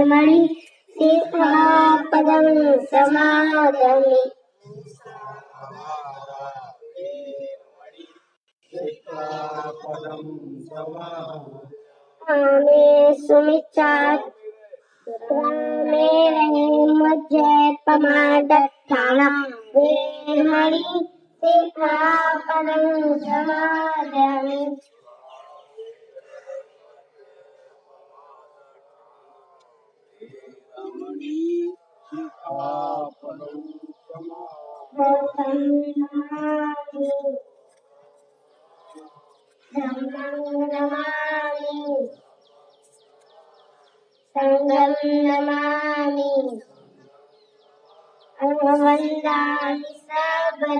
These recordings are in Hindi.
वेरमणि सिक्खापदं समादयामि। आमे सुमिच्चामे रहे मुझे पमादत्थाना वेरमणि सिक्खापदं समादयामि। धम्मं नमामि संघं नमामि वन्दामि सर्वदा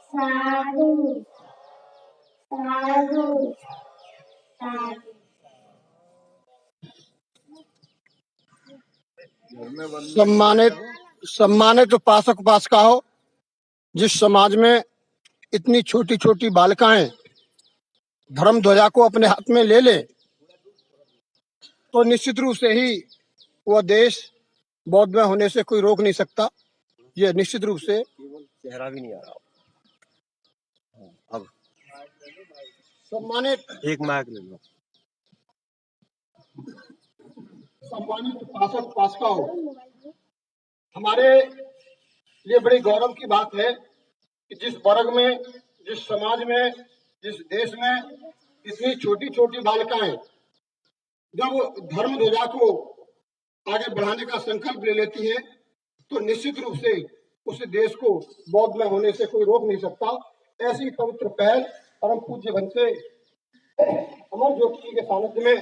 साधु साधु साधु। सम्मानित सम्मानित उपासक उपासिकाओं, जिस समाज में इतनी छोटी छोटी बालिकाएं धर्म ध्वजा को अपने हाथ में ले ले तो निश्चित रूप से ही वह देश बौद्धमय होने से कोई रोक नहीं सकता। यह निश्चित रूप से चेहरा भी नहीं आ रहा। अब सम्मानित एक माइक ले लो। सम्मानित उपासक उपासिकाओं, हमारे लिए बड़ी गौरव की बात है कि जिस वर्ग में, जिस समाज में, जिस देश में इतनी छोटी छोटी बालिकाएं जब धर्म ध्वजा को आगे बढ़ाने का संकल्प ले लेती है तो निश्चित रूप से उस देश को बौद्धमय होने से कोई रोक नहीं सकता। ऐसी पवित्र पहल परम पूज्य बनते अमर ज्योति के सानिध्य में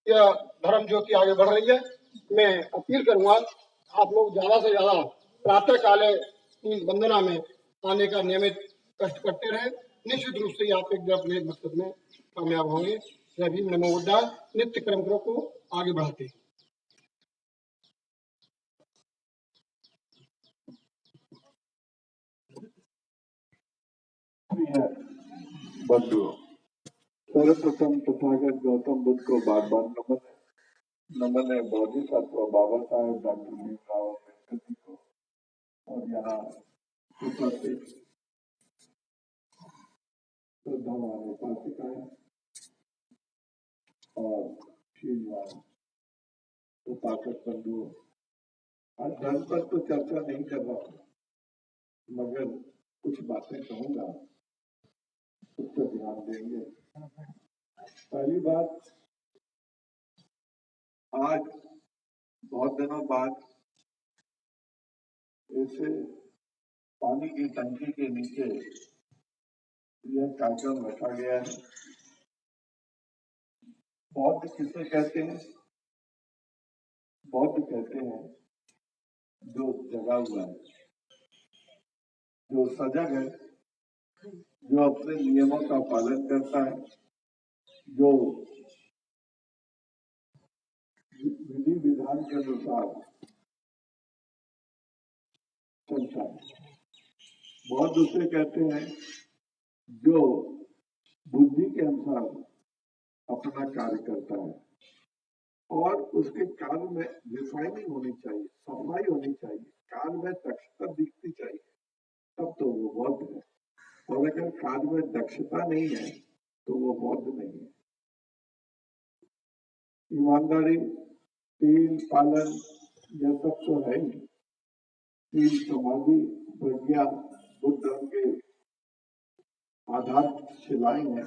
यह धर्म ज्योति आगे बढ़ रही है। मैं अपील करूंगा आप लोग ज्यादा से ज्यादा प्रातः काले की वंदना में आने का नियमित कष्ट करते रहे। निश्चित रूप से आप एक दिन अपने मकसद में कामयाब होंगे। जय भीम, नमो बुद्धाय। नित्य क्रम को आगे बढ़ाते हैं। बंधुओं, सर्वप्रथम तथागत गौतम बुद्ध को बार बार नमन है। नमन है बोधिसत्व बाबा साहेब डॉक्टर भीमराव अम्बेडकर जी को और यहाँ उपस्थित श्रद्धावान उपासिकाएं और श्रीमान उपासक बंधुओं। आज धर्म पर तो चर्चा नहीं कर रहा हूँ, मगर कुछ बातें कहूंगा, उस पर ध्यान देंगे। पहली बात, आज बहुत दिनों बाद ऐसे पानी की टंकी के नीचे यह कार्यक्रम रखा गया है। बौद्ध किसे कहते हैं? बौद्ध कहते हैं जो जगा हुआ है, जो सजग है, जो अपने नियमों का पालन करता है, जो विधि विधान के अनुसार चलता है। बौद्ध उसे कहते हैं जो बुद्धि के अनुसार अपना कार्य करता है और उसके कार्य में रिफाइनिंग होनी चाहिए, सफाई होनी चाहिए, कार्य में दक्षता दिखनी चाहिए, तब तो वो बौद्ध है। और अगर कार्य में दक्षता नहीं है तो वो बौद्ध नहीं है। ईमानदारी, शील पालन, यह सब तो है ही। शील, समाधि, प्रज्ञा बुद्ध धर्म के आधार शिलाएं हैं।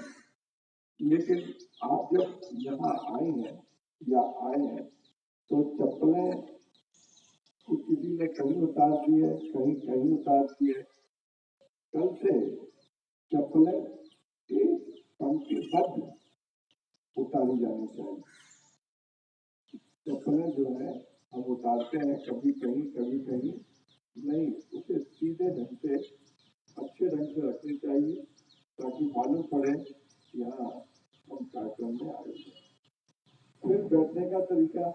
लेकिन आप जब यहाँ आए हैं या आए हैं तो चप्पलें किसी ने कहीं उतार दी है, कहीं कहीं उतार दी है। कल से चप्पलें पंक्तिबद्ध उतारी जानी चाहिए। चप्पलें जो है हम उतारते हैं कभी कहीं कभी कहीं नहीं, उसे सीधे ढंग से अच्छे ढंग से रखनी चाहिए ताकि मालूम पड़े यहाँ हम कार्यक्रम में आए हैं। फिर बैठने का तरीका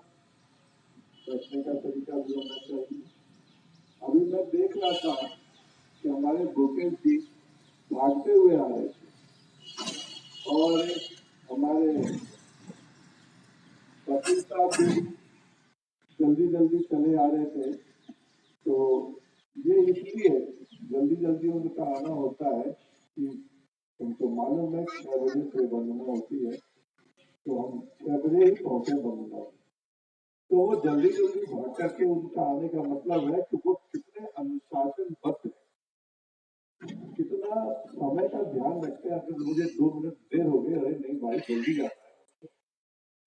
भी होना चाहिए। अभी मैं देख रहा था कि हमारे भूपेश जी भागते हुए आ रहे थे और हमारे वकील साहब भी जल्दी जल्दी चले आ रहे थे, तो ये इसलिए जल्दी जल्दी उनका आना होता है कि उनको मालूम है 6 बजे से वंदना होती है, तो हम 6 बजे ही पहुंचे वंदना। तो वो जल्दी जल्दी भाग करके उनका आने का मतलब है कि वो कितने अनुशासनबद्ध है, कितना समय का ध्यान रखते हैं। अगर मुझे 2 मिनट देर हो गए, अरे नहीं भाई जल्दी जाना है,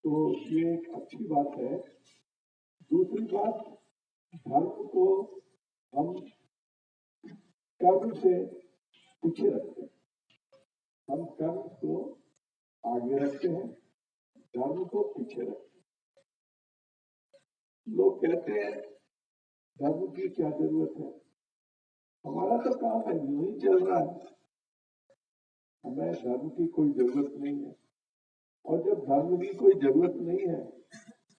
तो ये एक अच्छी बात है। दूसरी बात, धर्म को हम कर्म से पीछे रखते हैं, हम कर्म को आगे रखते हैं, धर्म को पीछे रखते हैं। लोग कहते हैं धर्म की क्या जरूरत है, हमारा तो काम है, यूं ही चल रहा है, हमें धर्म की कोई जरूरत नहीं है। और जब धर्म की कोई जरूरत नहीं है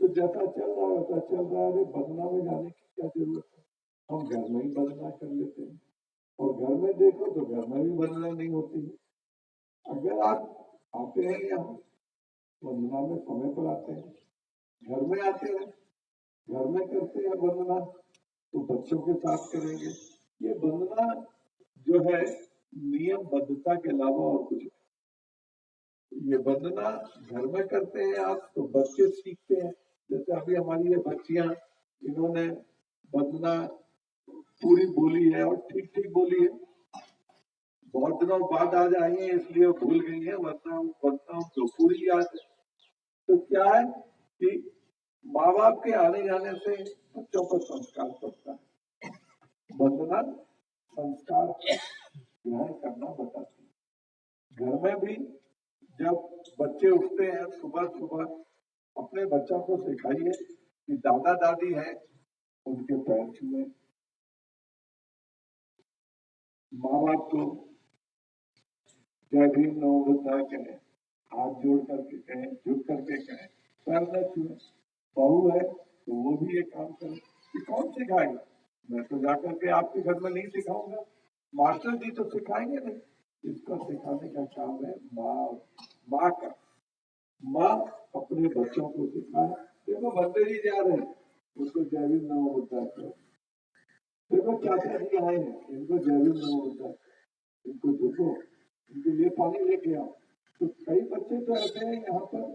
तो जैसा चल रहा है वैसा चल रहा है। बदना में जाने की क्या जरूरत है, हम घर में ही बदना कर लेते हैं, और घर में देखो तो घर में भी बदना नहीं होती है। अगर आप आते हैं यहाँ वंदना में समय पर आते हैं, घर में आते हैं, घर में करते हैं वंदना, तो बच्चों के साथ करेंगे। ये वंदना जो है नियमबद्धता के अलावा और कुछ नहीं। ये वंदना घर में करते हैं आप तो बच्चे सीखते हैं। जैसे अभी हमारी ये बच्चियां, इन्होंने वंदना पूरी बोली है और ठीक ठीक बोली है। बहुत दिनों बाद आज आई है इसलिए भूल गई है, वरना तो पूरी याद है। तो क्या है कि माँ बाप के आने जाने से बच्चों को संस्कार पड़ता है। वंदना संस्कार ग्रहण करना बताती है। घर में भी जब बच्चे उठते हैं सुबह सुबह, अपने बच्चों को सिखाइए कि दादा दादी है उनके पैर छुए, माँ बाप को जय भीम नमो बुद्धाय कहें, हाथ जोड़ करके कहें, झुक करके कहें, पैर न छुए। बहू है तो वो भी ये काम करे। कि कौन सिखाएगा, मैं तो जाकर के आपके घर में नहीं सिखाऊंगा, मास्टर जी तो सिखाएंगे नहीं। इसका सिखाने का काम है माँ का। माँ अपने बच्चों को सिखाए। देखो बंदे जी जा रहे हैं, उसको जय भीम नमो बुद्धाय करो। देखो चाचा जी आए हैं, इनको जय भीम नमो बुद्धाय, इनको झुको, इनके लिए पानी लेके आओ। तो कई बच्चे तो ऐसे हैं यहाँ पर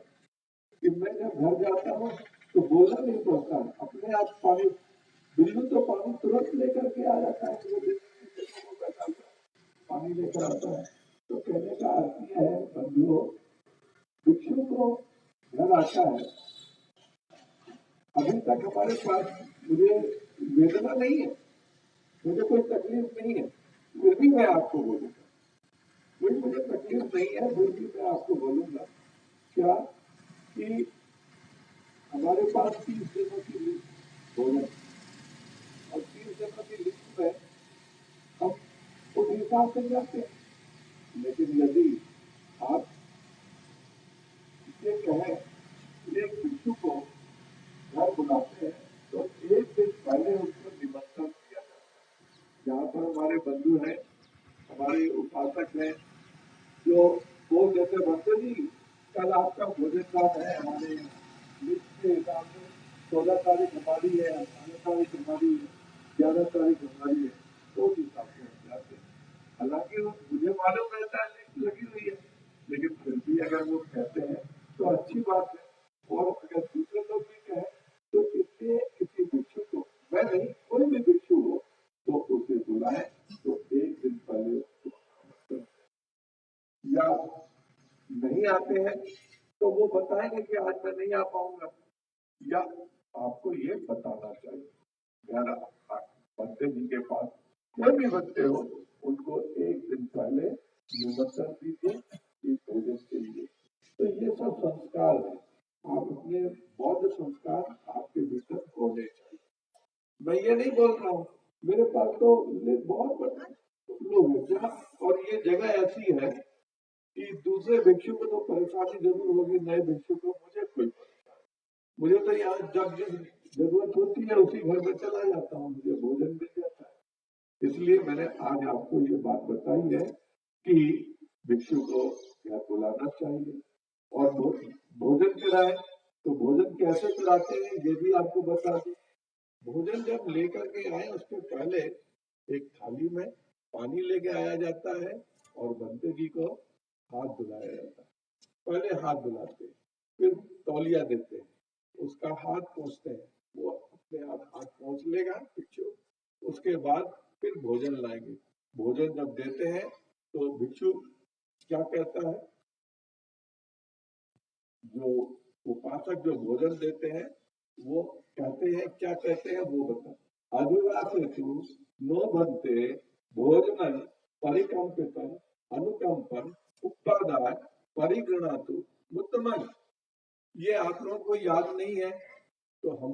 कि मैं जब घर जाता हूँ तो बोलना नहीं पड़ता, अपने आप पानी, बिल्लू तो पानी तुरंत लेकर के आ जाता है, पानी लेकर आता है। तो कहने का अर्थ यह है बंधुओं, भिक्षु को घर आता है, अभी तक हमारे पास मुझे वेदना नहीं है, मुझे कोई तकलीफ नहीं है, फिर भी मैं आपको बोलूंगा, कोई मुझे तकलीफ नहीं है, फिर भी मैं आपको बोलूंगा क्या कि हमारे पास 30 दिनों की लिस्ट भोजन, और 30 दिनों की लिस्ट में हम उस हिसाब से जाते हैं। लेकिन यदि आप ये कहें एक भिक्षु को घर बुलाते हैं तो एक दिन पहले उसको निमंत्रण किया जाता है। जहाँ पर हमारे बंधु हैं, हमारे उपासक हैं, जो बोल देते बंधु जी कल आपका भोजन भात है, हमारे लिस्ट के हिसाब से 16 तारीख हमारी है, 18 तारीख हमारी है, 11 तारीख हमारी है, तो उस हिसाब से हम जाते हैं। हालांकि मुझे मालूम रहता है लिस्ट लगी हुई है, लेकिन फिर भी अगर वो कहते हैं तो अच्छी बात है। और अगर दूसरे लोग भी कहें तो इसलिए किसी भिक्षु को, मैं नहीं कोई भी भिक्षु हो तो उसे बुलाए तो एक दिन पहले उसको, या नहीं आते हैं तो वो बताएंगे कि आज मैं नहीं आ पाऊंगा, या आपको ये बताना चाहिए। घर बच्चे जिनके पास कोई भी बच्चे हो उनको एक दिन पहले निमंत्रण दीजिए कि भोजन के लिए। तो ये सब संस्कार है, आप अपने बौद्ध संस्कार आपके भीतर होने चाहिए। मैं ये नहीं बोल रहा हूँ, मेरे पास तो बहुत बड़े लोग हैं जहाँ, और ये जगह ऐसी है कि दूसरे भिक्षु को तो परेशानी जरूर होगी, नए भिक्षु को मुझे कोई परेशानी, मुझे तो यहाँ जब जिस जरूरत होती है उसी घर में चला जाता हूँ, मुझे भोजन मिल जाता है। इसलिए मैंने आज आपको ये बात बताई है कि भिक्षु को घर बुलाना चाहिए, और भोजन कराए तो भोजन कैसे पिलाते हैं ये भी आपको बता दूं। भोजन जब लेकर के आए उसके पहले एक थाली में पानी लेके आया जाता है और बनते जी को हाथ धुलाया जाता है। पहले हाथ धुलाते हैं, फिर तौलिया देते हैं, उसका हाथ पोंछते हैं, वो अपने आप हाथ पोंछ लेगा भिक्षु। उसके बाद फिर भोजन लाएंगे। भोजन जब देते हैं तो भिक्षु क्या कहता है, जो उपासक जो भोजन देते हैं वो कहते हैं, क्या कहते हैं वो बता। अधिवासेषु नो भन्ते भोजनं परिकंपितं अनुकंपन उपादाय परिगृणातु मुत्तमं। ये आप लोगों को याद नहीं है तो हम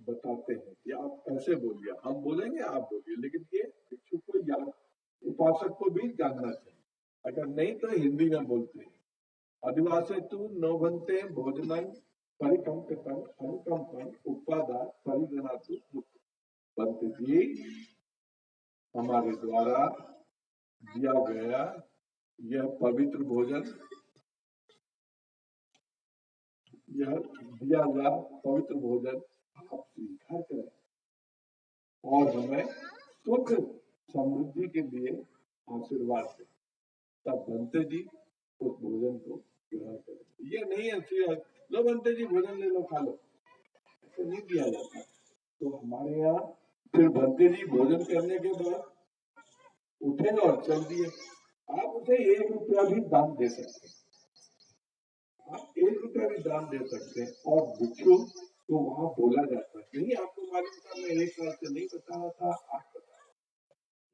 बताते हैं कि आप ऐसे बोलिए, हम बोलेंगे आप बोलिए, लेकिन ये भिक्षु को याद, उपासक को भी जानना चाहिए। अगर नहीं तो हिंदी में बोलते हैं, अधिवासेषु नो भन्ते भोजनं परिकंपितं अनुकंपन उपादाय परिगृणातु मुत्तमं। पंत जी, हमारे द्वारा दिया गया यह पवित्र भोजन, यह दिया गया पवित्र भोजन आप स्वीकार करें और हमें सुख समृद्धि के लिए आशीर्वाद दें। तब बनते जी उस भोजन को ग्रहण करें। ये नहीं है लो बनते जी भोजन ले लो खा लो, ऐसे नहीं दिया जाता। तो हमारे यहाँ फिर बनते जी भोजन करने के बाद उठे और चल दिए। आप उसे 1 रुपया भी दान दे सकते हैं, आप 1 रुपया भी दान दे सकते हैं। और भिक्षु को वहां बोला जाता है, नहीं आपको मालूम था, मैं 1 साल से नहीं बता रहा था, आप बता।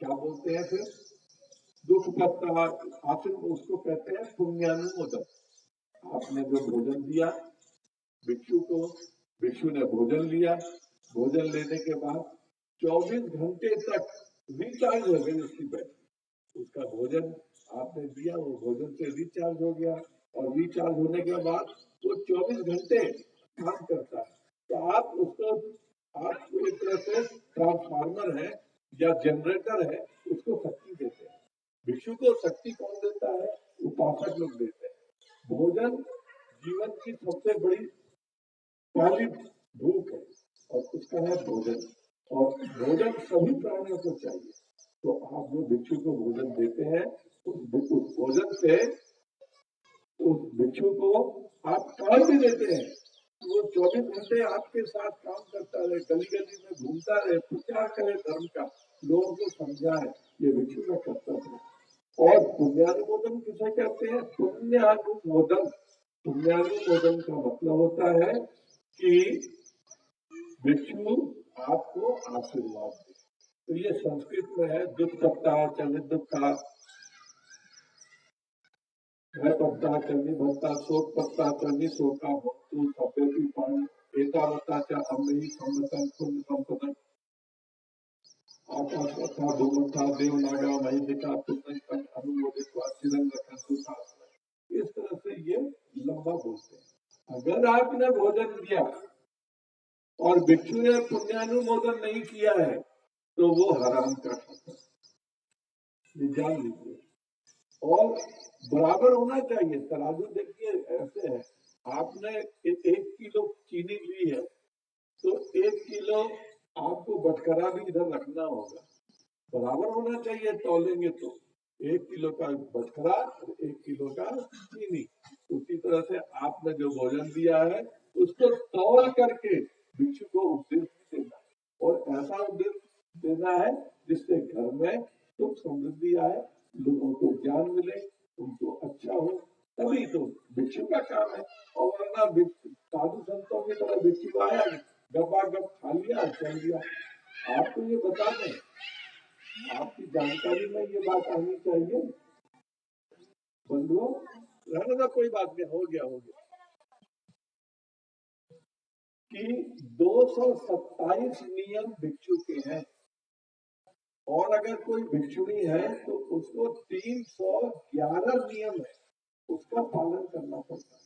क्या बोलते हैं फिर, दुख पत्ता आखिर उसको कहते हैं पुण्यानुमोदन। आपने जो भोजन दिया भिक्षु को, भिक्षु ने भोजन लिया, भोजन लेने के बाद 24 घंटे तक रिचार्ज हो गई उसकी बैटरी। उसका भोजन आपने दिया, वो भोजन से रिचार्ज हो गया और रिचार्ज होने के बाद वो 24 घंटे काम करता है। तो आप उसको, आप एक तरह से ट्रांसफार्मर है या जनरेटर है, उसको शक्ति देते हैं। भिक्षु को शक्ति कौन देता है, उपासक लोग देते हैं। भोजन जीवन की सबसे बड़ी पहली भूख है और उसका है भोजन, और भोजन सभी प्राणियों को चाहिए। तो आप जो भिक्षु को भोजन देते हैं उस भोजन से उस भिक्षु को आप काम भी देते हैं। वो 24 घंटे आपके साथ काम करता रहे, गली गली में घूमता रहे, प्रचार करे धर्म का, लोगों को समझाए, ये भिक्षु का कर्तव्य है। और पुण्यानुमोदन किसे कहते हैं, पुण्यानुमोदन। पुण्यानुमोदन का मतलब होता है कि भिक्षु आपको आशीर्वाद दे। तो ये संस्कृत में है, दुष्पत्ता चलित दुखा, भय पत्ता चलनी भत्ता, शोक पत्ता चलनी शोका भक्तु सपेति पानी, एतावता च अम्महि सम्मतन पुण्य संपदन, आकाश तथा भूमथा देव नागा महिदिका पुण्य तक अनुमोदित्वा चिरं रखन्तु शास्त्रं। इस तरह से ये लंबा बोलते हैं। अगर आपने भोजन दिया और भिक्षु ने पुण्यानुमोदन नहीं किया है तो वो हराम का खाता है, ये जान लीजिए। और बराबर होना चाहिए। तराजू देखिए ऐसे है, आपने 1 किलो चीनी ली है तो 1 किलो आपको बटखरा भी इधर रखना होगा, बराबर होना चाहिए। तौलेंगे तो 1 किलो का बटखरा और 1 किलो का चीनी। उसी तरह से आपने जो भोजन दिया है उसको तौल करके भिक्षु को उपदेश देना, और ऐसा उपदेश देना है जिससे घर में सुख समृद्धि आए, लोगों को ज्ञान मिले, उनको अच्छा हो, तभी तो भिक्षु का काम है। और वरना साधु संतों की तरह भिक्षु आया, गपा गप खा लिया, चल दिया। आपको ये बता दें, आपकी जानकारी में ये बात आनी चाहिए बंधुओं। रहने दो, कोई बात नहीं, हो गया कि 227 नियम भिक्षु के हैं, और अगर कोई भिक्षुणी है तो उसको 311 नियम है, उसका पालन करना पड़ता है।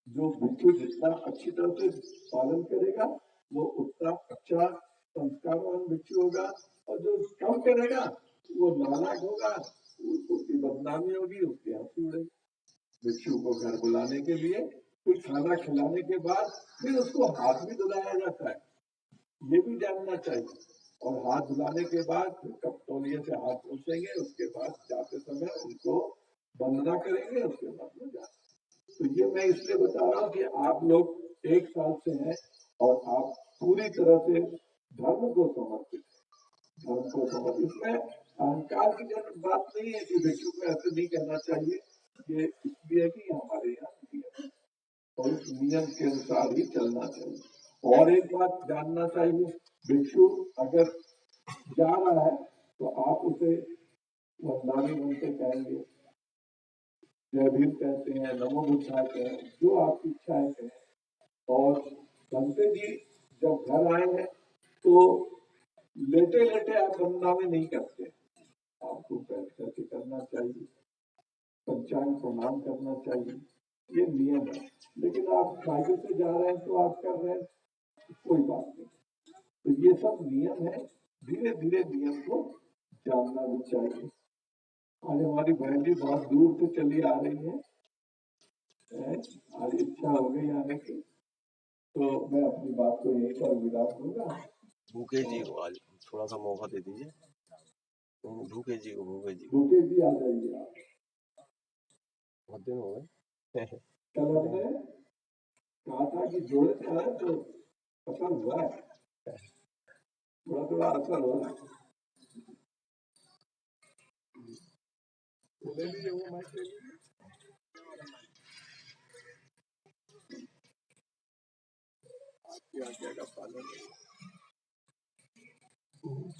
जो भिक्षु जितना अच्छी तरह से पालन करेगा वो उतना अच्छा संस्कारवान भिक्षु होगा, और जो कम करेगा वो नालायक होगा, उसकी बदनामी होगी, उसकी हंसी उड़ेगी। भिक्षु को घर बुलाने के लिए फिर खाना खिलाने के बाद फिर उसको हाथ भी धुलाया जाता है, ये भी जानना चाहिए। और हाथ धुलाने के बाद फिर कप तौलिए से हाथ पोंछेंगे, उसके बाद जाते समय उनको वंदना करेंगे, उसके बाद वो जाते। तो ये मैं इसलिए बता रहा हूँ कि आप लोग 1 साल से हैं और आप पूरी तरह से धर्म को समर्पित हैं, धर्म को समर्पित। इसमें अहंकार की बात नहीं है कि भिक्षु को ऐसे नहीं कहना चाहिए, ये इसलिए कि हमारे यहाँ नियम है और उस नियम के अनुसार ही चलना चाहिए। और एक बात जानना चाहिए, भिक्षु अगर जा रहा है तो आप उसे वंदनानी बोलते कहेंगे, जय भीम कहते हैं, नमो बुद्धाय कहें, जो आपकी इच्छा है कहें। और संते जी जब घर आए हैं तो लेटे लेटे आप वंदनानी नहीं करते, आपको बैठ करके करना चाहिए, पंचांग प्रणाम करना चाहिए, ये नियम है। लेकिन आप साइकिल से जा रहे हैं तो आप कर रहे हैं, कोई बात नहीं। तो ये सब नियम है, धीरे धीरे नियम को जानना भी चाहिए। आज हमारी बहन जी बहुत दूर से चली आ रही है, आज इच्छा हो गई आने की, तो मैं अपनी बात को यहीं पर विराम दूंगा। भूखे जी को आज थोड़ा सा मौका दे दीजिए। भूखे जी को, भूखे जी भूखे जी आ जाइए आप। बहुत दिन हो गए। कल हमने कहा था कि जोड़े से आए तो असर हुआ है, थोड़ा थोड़ा असर हो रहा है। ले लीजिए वो माइक ले लीजिए। आपकी आज्ञा का पालन है।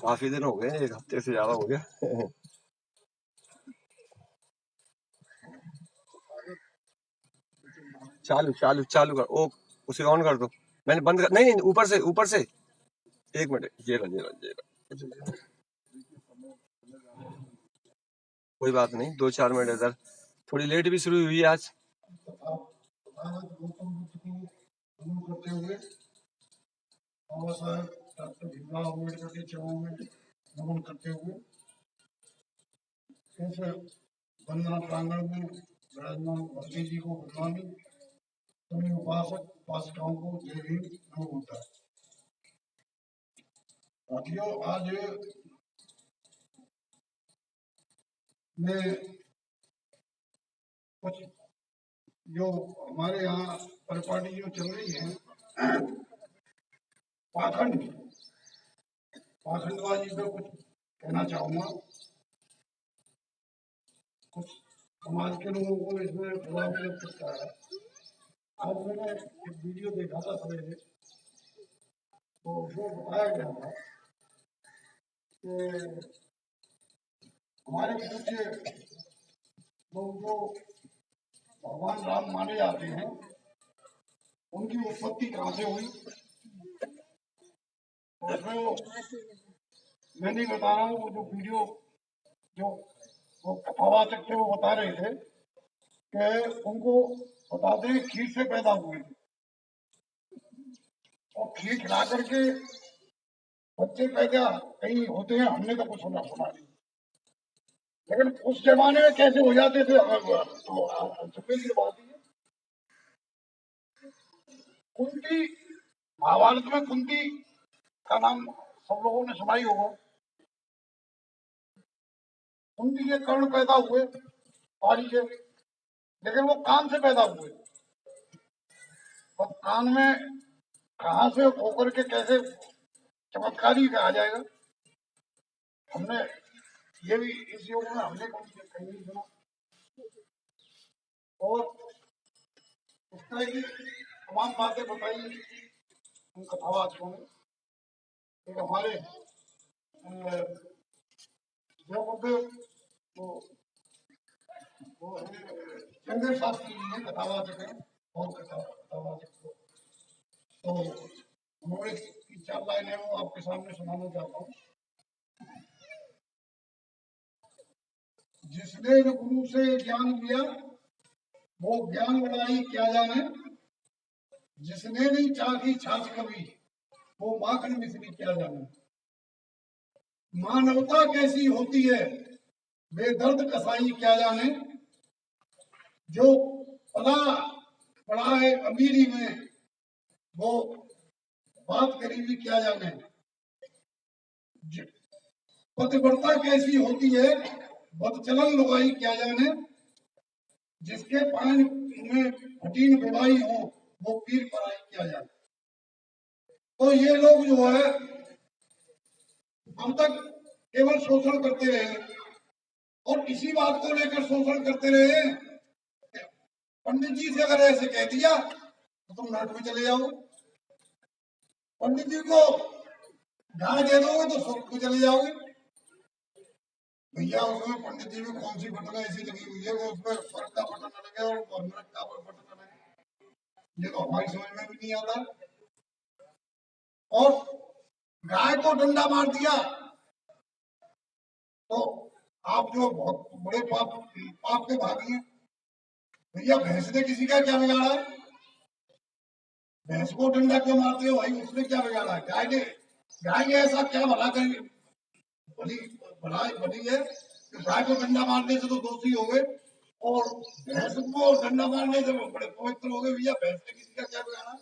काफी दिन हो गए, 1 हफ्ते से ज्यादा हो गया। चालू चालू चालू कर, ओ उसे ऑन कर दो। मैंने बंद कर, नहीं ऊपर से, ऊपर से। 1 मिनट, ये रहा, ये रहा, ये रहा। कोई बात नहीं, 2-4 मिनट इधर, थोड़ी लेट भी शुरू हुई है आज। गौतम बुद्ध को नमन करते हुए, बाबा साहेब डॉक्टर भीमराव अम्बेडकर के चरणों में नमन करते हुए, इस वंदना प्रांगण में विराजमान भक्ति जी को गुड मॉर्निंग, सभी उपासक उपासिकाओं को जय भीम, नमो बुद्धाय। साथियों, आज मैं कुछ जो हमारे यहाँ परिपाटी जो चल रही है, पाखंडबाजी पे कुछ कहना चाहूंगा। कुछ समाज के लोगों को इसमें प्रभावित करता है। आज मैंने एक वीडियो देखा था सवेरे, तो उसमें बताया गया था कि हमारे पूज्य लोग जो भगवान राम माने जाते हैं, उनकी उत्पत्ति कहाँ से हुई। उसमें मैं नहीं बता रहा हूँ, वो जो वीडियो जो वो कथावाचक थे वो बता रहे थे कि उनको बता दें खीर से पैदा हुए थे, और खीर खिला करके बच्चे पैदा कहीं होते हैं, हमने तो कुछ सुना नहीं। लेकिन उस जमाने में कैसे हो जाते थे तो छुपे की बात ही है। कुंती, महाभारत में कुंती का नाम सब लोगों ने सुना ही होगा। कुंती के कर्ण पैदा हुए पारी से, लेकिन वो कान से पैदा हुए। और कान में कहां से होकर के कैसे चमत्कारी कहा जाएगा, हमने ये भी इस योग में हमने कहीं नहीं सुना। और इस तरह की तमाम बातें बताई उन कथावाचकों ने। एक हमारे चंद्र शास्त्री जी ने कथावाचक है, और कथावाचक तो उन्होंने 3-4 लाइनें वो आपके सामने सुनाना चाहता हूँ। जिसने गुरु से ज्ञान लिया वो ज्ञान बढ़ाई क्या जाने, जिसने नहीं चाखी छाछ कभी वो माखन मिश्री क्या जाने। मानवता कैसी होती है बेदर्द कसाई क्या जाने, जो पला पड़ा है अमीरी में, वो बात गरीबी क्या जाने। पतिव्रता कैसी होती है, बदचलन लुगाई क्या जाने। जिसके पान में फटीन गुड़ाई हो, वो पीर पराई क्या जाने। तो ये लोग जो है हम तक केवल शोषण करते रहे और इसी बात को लेकर शोषण करते रहे। पंडित जी से अगर ऐसे कह दिया तो तुम नरक में चले जाओगे, पंडित जी को गाय दे दोगे तो स्वर्ग में चले जाओगे। भैया उसमें पंडित जी में कौन सी बटन ऐसी लगी हुई है वो उसमें स्वर्ग का बटन न लगे और नरक का बटन न लगे, ये तो हमारी समझ में भी नहीं आता। और गाय को डंडा मार दिया तो आप जो बहुत बड़े पाप के भागी हैं। भैया भैंस ने किसी का क्या बिगाड़ा है, भैंस को डंडा क्यों मारते हो भाई, उसने क्या बिगाड़ा है। गाय ने ऐसा क्या भला कर बनी है कि गाय को डंडा मारने से तो दोषी हो गए और भैंस को डंडा मारने से बड़े पवित्र हो गए। भैया भैंस ने किसी का क्या बिगाड़ा।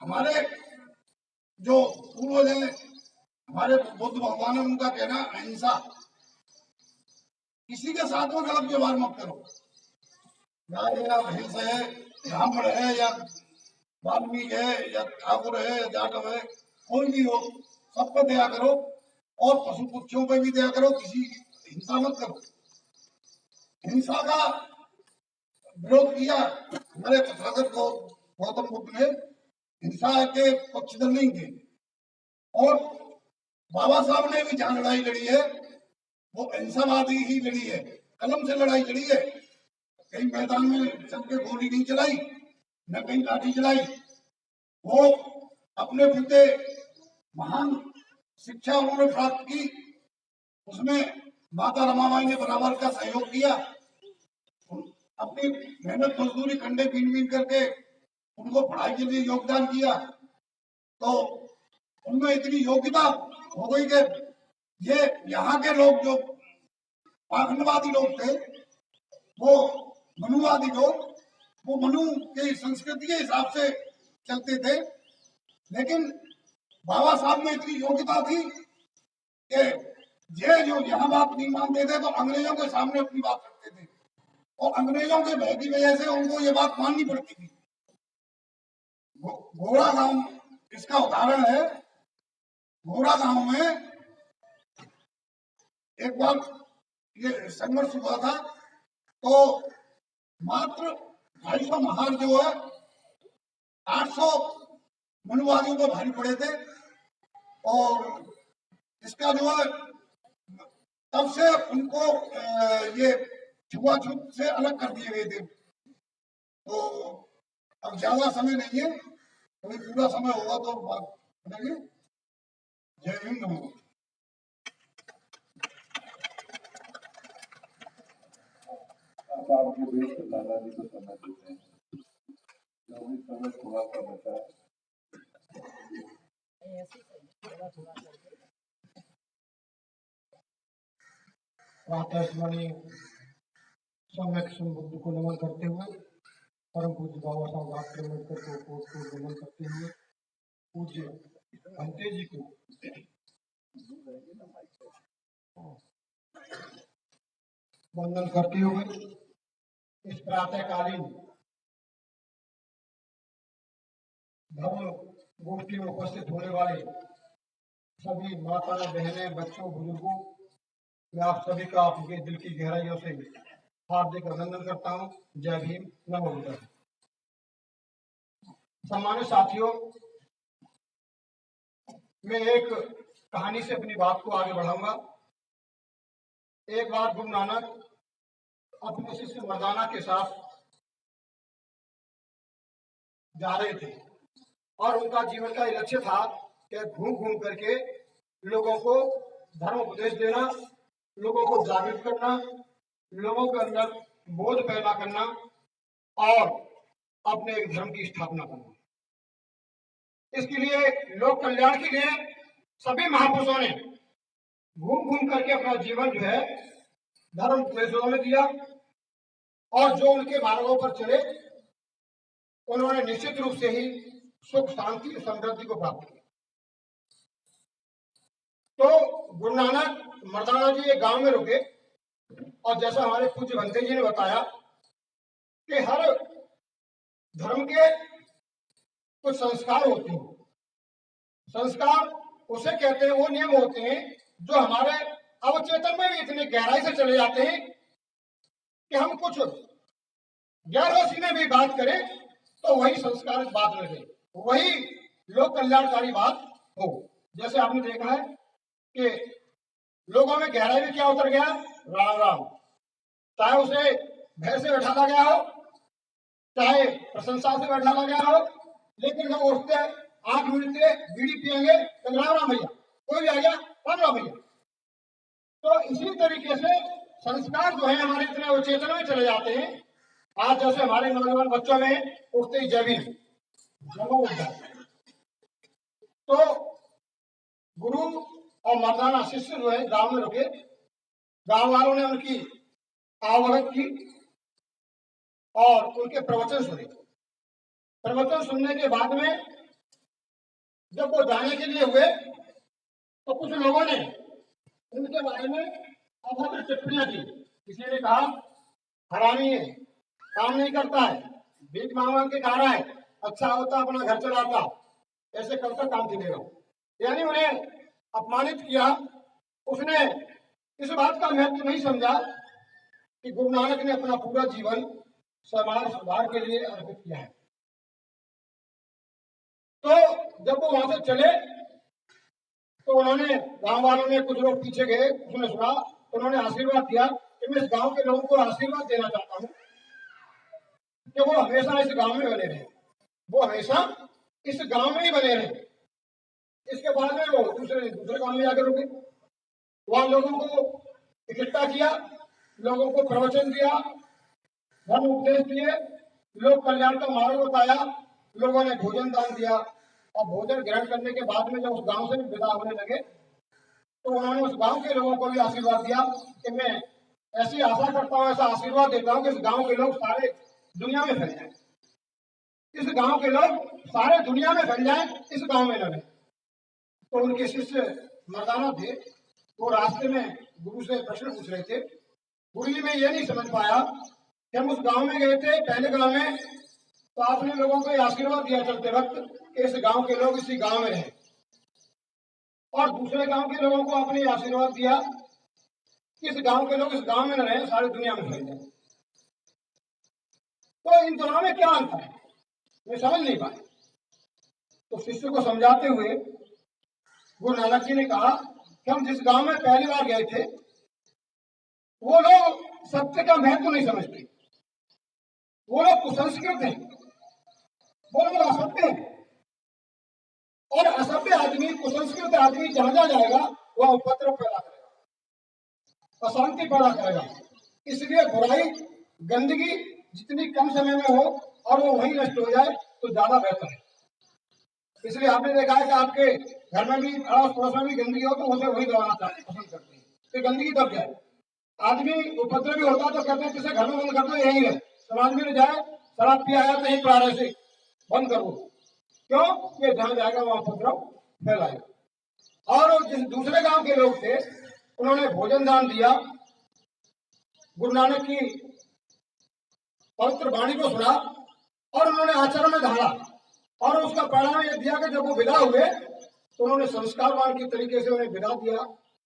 हमारे जो पूर्वज हैं, हमारे बुद्ध भगवान है, उनका कहना अहिंसा, किसी के साथ में गलत व्यवहार मत करो। गाय है या भैंस है, ब्राह्मण है या वाल्मीकि है या ठाकुर है या जाटव है, कोई भी हो, सब पर दया करो और पशु पक्षियों पर भी दया करो, किसी हिंसा मत करो। हिंसा का विरोध किया हमारे तथागत को गौतम बुद्ध ने, हिंसा के पक्षधर नहीं थे। और बाबा साहब ने भी जहां लड़ाई लड़ी है वो अहिंसावादी ही लड़ी है, कलम से लड़ाई लड़ी है। कहीं मैदान में चल के गोली नहीं चलाई, न कहीं लाठी चलाई। वो अपने पिते महान शिक्षा उन्होंने प्राप्त की, उसमें माता रमाबाई ने बराबर का सहयोग किया। अपनी मेहनत मजदूरी कंडे बीन बीन करके उनको पढ़ाई के लिए योगदान किया। तो उनमें इतनी योग्यता हो गई कि ये यहाँ के लोग जो पाखंडवादी लोग थे, वो मनुवादी लोग, वो मनु के संस्कृति के हिसाब से चलते थे। लेकिन बाबा साहब में इतनी योग्यता थी कि ये जो यहाँ बात नहीं मानते थे तो अंग्रेजों के सामने अपनी बात रखते थे और अंग्रेजों के भय की वजह से उनको ये बात माननी पड़ती थी। घोड़ा गांव इसका उदाहरण है। घोड़ा गांव में एक बार ये संघर्ष हुआ था तो मात्र 250 महार जो है 800 मनुवादियों को भारी पड़े थे और इसका जो है तब से उनको ये छुआछूत से अलग कर दिए गए थे। तो अब ज्यादा समय नहीं है, कभी पूरा समय होगा तो बात करेंगे। जय हिंद। आपके देश के दादाजी को समय देते हैं, जो भी समय थोड़ा सा बचा है। प्रातःस्मरणीय सम्यक बुद्ध को नमन करते हुए, परम पूज्य बाबा साहब डॉक्टर अम्बेडकर को नमन करते हुए, पूज्य भंते जी को वंदन करते हुए इस प्रातःकालीन धर्म गोष्ठी में उपस्थित होने वाले सभी माता बहनें, बच्चों, बुजुर्गों, मैं आप सभी का आपके दिल की गहराइयों से हार्दिक अभिनंदन करता हूँ। जय भीम, नमो बुद्धाय। सम्मानित साथियों, मैं एक कहानी से अपनी बात को आगे बढ़ाऊंगा। एक बार गुरु नानक अपने शिष्य मर्दाना के साथ जा रहे थे और उनका जीवन का लक्ष्य था कि घूम घूम करके लोगों को धर्म उपदेश देना, लोगों को जागृत करना, लोगों के अंदर बोध पैदा करना और अपने एक धर्म की स्थापना करना। इसके लिए लोक कल्याण के लिए सभी महापुरुषों ने घूम घूम करके अपना जीवन जो है धर्म उपदेशों में दिया और जो उनके मार्गों पर चले उन्होंने निश्चित रूप से ही सुख शांति समृद्धि को प्राप्त किया। तो गुरु नानक मर्दाना जी एक गांव में रुके और जैसा हमारे पूज्य भंते जी ने बताया कि हर धर्म के कुछ संस्कार होते हैं। संस्कार उसे कहते हैं, वो नियम होते हैं जो हमारे अवचेतन में भी इतने गहराई से चले जाते हैं कि हम कुछ गैर में भी बात करें तो वही संस्कार बात लगे, वही लोक कल्याणकारी बात हो। जैसे आपने देखा है कि लोगों में गहराई में क्या उतर गया, राम राम, चाहे उसे भय से बैठाला गया हो, चाहे प्रशंसा से बैठाला गया हो, लेकिन लोग उठते आंख मिलते बीड़ी पियेंगे तो राम राम भैया, कोई भी आ गया राम राम भैया। तो इसी तरीके से संस्कार जो है हमारे इतने अवचेतन में चले जाते हैं। आज जैसे हमारे नौजवान बच्चों में उठते ही जय भीम उठ जाते हैं। तो गुरु और मर्दाना शिष्य जो है गांव में रुके, गांव वालों ने उनकी आवभगत की और उनके प्रवचन सुने। प्रवचन सुनने के बाद में जब वो जाने के लिए हुए तो कुछ लोगों ने उनके बारे में अभद्र टिप्पणियां की। किसी ने कहा हरामी है, काम नहीं करता है, भीख मांग के खा रहा है, अच्छा होता अपना घर चलाता, ऐसे करता काम चलेगा, यानी उन्हें अपमानित किया। उसने इस बात का महत्व नहीं समझा कि गुरु नानक ने अपना पूरा जीवन समाज सुधार के लिए अर्पित किया है। तो जब वो वहां से चले तो उन्होंने, गांव वालों ने, कुछ लोग पीछे गए, उसने सुना, उन्होंने आशीर्वाद दिया कि मैं इस गांव के लोगों को आशीर्वाद देना चाहता हूं कि वो हमेशा इस गांव में बने रहे, वो हमेशा इस गांव में ही बने रहे। इसके बाद में वो दूसरे गांव में जाकर रुके, वहां लोगों को इकट्ठा किया, लोगों को प्रवचन दिया, धर्म उपदेश दिए, लोक कल्याण का मार्ग बताया, लोगों ने भोजन दान दिया। और भोजन ग्रहण करने के बाद में जब उस गांव से विदा होने लगे तो उन्होंने उस गांव के लोगों को भी आशीर्वाद दिया कि मैं ऐसी आशा करता हूं, ऐसा आशीर्वाद देता हूं कि इस गांव के लोग सारे दुनिया में फैल जाए, इस गांव के लोग सारे दुनिया में फैल जाए, इस गांव में लगे। तो उनके शिष्य मर्दाना थे, वो रास्ते में गुरु से प्रश्न पूछ रहे थे। गुरु जी में ये नहीं समझ पाया कि हम उस गांव में गए थे, पहले गांव में, तो आपने लोगों को आशीर्वाद दिया चलते वक्त कि इस गांव के लोग इसी गांव में रहें, और दूसरे गांव के लोगों को आपने आशीर्वाद दिया कि इस गांव के लोग इस गांव में न रहें, सारी दुनिया में फैल जाए। तो इन दोनों में क्या अंतर है, मैं समझ नहीं पाया। तो शिष्य को समझाते हुए गुरु नानक जी ने कहा कि हम जिस गांव में पहली बार गए थे वो लोग सत्य का महत्व नहीं समझते, वो लोग कुसंस्कृत हैं, वो लोग असभ्य हैं, और असभ्य आदमी, कुसंस्कृत आदमी जहां जाएगा वह उपद्रव पैदा करेगा, अशांति पैदा करेगा। इसलिए बुराई, गंदगी जितनी कम समय में हो और वो वहीं नष्ट हो जाए तो ज्यादा बेहतर है। इसलिए आपने देखा है कि आपके घर में भी, अड़ोस पड़ोस में भी गंदगी हो तो उसे वही दबाना पसंद करते हैं कि गंदगी दब जाए। आदमी उपद्रवी होता तो कहते हैं किसे घर में बंद कर दो, यही है, समाज में न जाए, शराब पिया आया तो यही प्रारंभ से बंद करो, क्यों, ये जहां जाएगा वहां उपद्रव फैलाएगा। और जिस दूसरे गांव के लोग थे उन्होंने भोजन दान दिया, गुरु नानक की पवित्र वाणी को सुना और उन्होंने आचरण में ढाला, और उसका परिणाम यह दिया कि जब वो विदा हुए तो उन्होंने संस्कारवान की तरीके से उन्हें विदा दिया,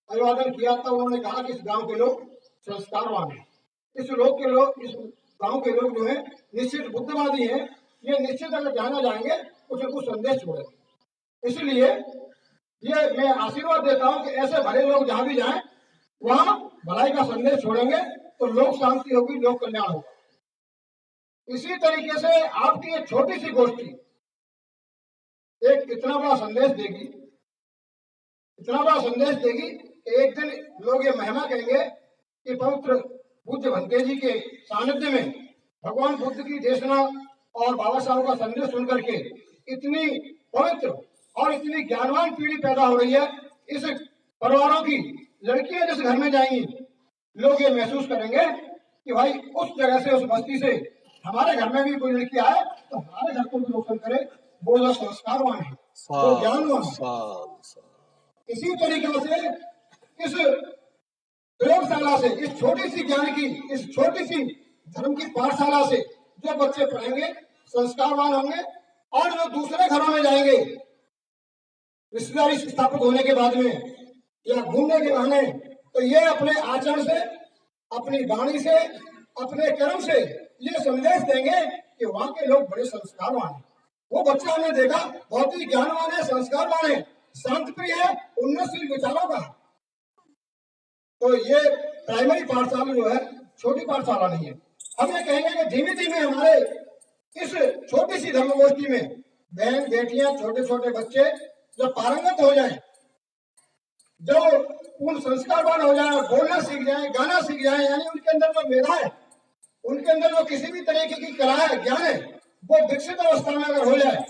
अभिवादन किया। तब उन्होंने कहा कि इस गांव के लोग संस्कारवान हैं, इस गांव के लोग जो है निश्चित बुद्धवादी हैं, ये निश्चित अगर जाना जाएंगे कुछ न कुछ संदेश छोड़ेंगे। इसलिए ये मैं आशीर्वाद देता हूं कि ऐसे भले लोग जहां भी जाएं वहां भलाई का संदेश छोड़ेंगे तो लोक शांति होगी, लोक कल्याण होगा। इसी तरीके से आपकी एक छोटी सी गोष्ठी एक इतना बड़ा संदेश देगी, इतना बड़ा संदेश देगी कि एक दिन लोग ये महिमा कहेंगे कि पवित्र पूज्य भंते जी के सानिध्य में भगवान बुद्ध की देशना और बाबा साहब का संदेश सुनकर के इतनी पवित्र और इतनी ज्ञानवान पीढ़ी पैदा हो रही है। इस परिवारों की लड़कियां जिस घर में जाएंगी लोग ये महसूस करेंगे कि भाई उस जगह से, उस बस्ती से हमारे घर में भी कोई लड़की आए तो हमारे घर रोशन करे, वो जो संस्कारवान है, वो ज्ञानवान है। इसी तरीके से इस प्रयोगशाला से, इस छोटी सी ज्ञान की, इस छोटी सी धर्म की पाठशाला से जो बच्चे पढ़ेंगे संस्कारवान होंगे, और जो दूसरे घरों में जाएंगे रिश्तेदारी स्थापित होने के बाद में या घूमने के बहाने, तो ये अपने आचरण से, अपनी वाणी से, अपने कर्म से ये संदेश देंगे कि वहां के लोग बड़े संस्कारवान हैं। वो बच्चा हमने देखा बहुत ही ज्ञानवान है, संस्कारवान है, शांतप्रिय है, उन्नतशील विचारों का। तो ये प्राइमरी पाठशाला जो है छोटी पाठशाला नहीं है। हम ये कहेंगे कि धीमे धीमे हमारे इस छोटी सी धर्मगोष्ठी में बहन बेटियां, छोटे छोटे बच्चे जब पारंगत हो जाएं, जब पूर्ण संस्कारवान हो जाए, बोलना सीख जाए, गाना सीख जाए, यानी उनके अंदर जो मेधा है, उनके अंदर जो किसी भी तरीके की कला है, ज्ञान है, वो विकसित अवस्था में अगर हो जाए,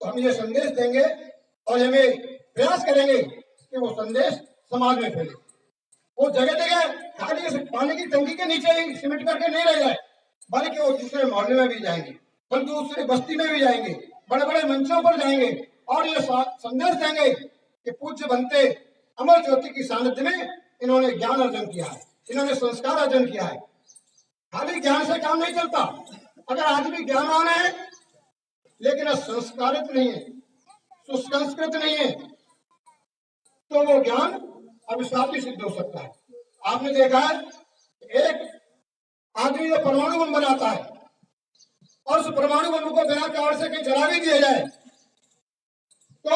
तो हम ये संदेश देंगे और हमें प्रयास करेंगे कि वो संदेश समाज में फैले। वो जगह जगह खाली इस पानी की टंकी के नीचे ही सिमट करके नहीं रह जाए, बल्कि वो दूसरे मोहल्ले में भी जाएंगे, फिर दूसरी बस्ती में भी जाएंगे, बड़े बड़े मंचों पर जाएंगे और ये संदेश देंगे कि पूज्य बनते अमर ज्योति की सानिध्य में इन्होंने ज्ञान अर्जन किया है, इन्होंने संस्कार अर्जन किया है। खाली ज्ञान से काम नहीं चलता। अगर आदमी ज्ञानवान है लेकिन संस्कारित नहीं है, सुसंस्कृत नहीं है, तो वो ज्ञान अभिशाप भी सिद्ध हो सकता है। आपने देखा है एक आदमी जो परमाणु बम बनाता है और उस परमाणु बम को बिना कारण से कहीं जला भी दिया जाए तो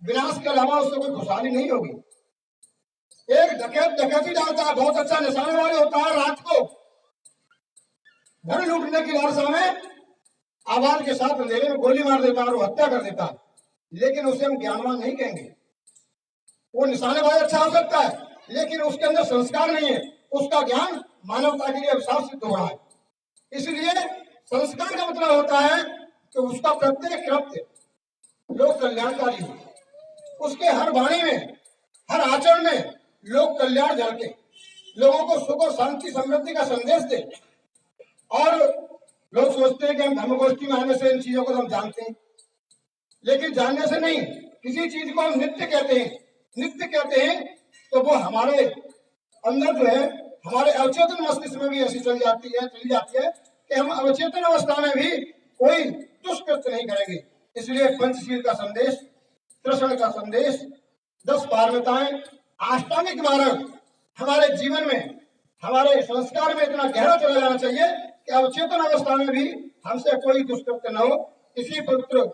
विनाश के अलावा उससे कोई खुशहाली नहीं होगी। एक डकैत डकैती डालता है, बहुत अच्छा निशाने वाले होता है, रात को घर लूटने की लालसा में आवाज के साथ अंधेरे में गोली मार देता है और हत्या कर देता है, लेकिन उसे हम ज्ञानवान नहीं कहेंगे। वो निशानेबाज अच्छा हो सकता है लेकिन उसके अंदर संस्कार नहीं है, उसका ज्ञान मानवता के लिए अभिशाप सिद्ध हो रहा है। इसलिए संस्कार का मतलब होता है कि उसका प्रत्येक कृत्य लोक कल्याणकारी हो, उसके हर वाणी में, हर आचरण में लोक कल्याण झलके, लोगों को सुख और शांति समृद्धि का संदेश दे। और लोग सोचते हैं कि हम धर्मगोष्ठी में आने से इन चीजों को हम जानते हैं, लेकिन जानने से नहीं। किसी चीज को हम नित्य कहते हैं, नित्य कहते हैं तो वो हमारे अंदर जो है, हमारे अवचेतन मस्तिष्क में भी ऐसी चली जाती है कि हम अवचेतन अवस्था में भी कोई दुष्कृत्य नहीं करेंगे। इसलिए पंचशील का संदेश, कृष्ण का संदेश, 10 पारमिताएं, अष्टांगिक मार्ग हमारे जीवन में, हमारे संस्कार में इतना गहरा चला जाना चाहिए कि अवचेतन अवस्था में भी हमसे कोई दुष्कृत्य न हो। इसी पवित्र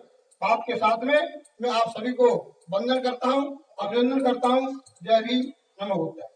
बात के साथ में मैं आप सभी को वंदन करता हूँ, अभिनंदन करता हूँ। जय भीम, नमो बुद्धाय।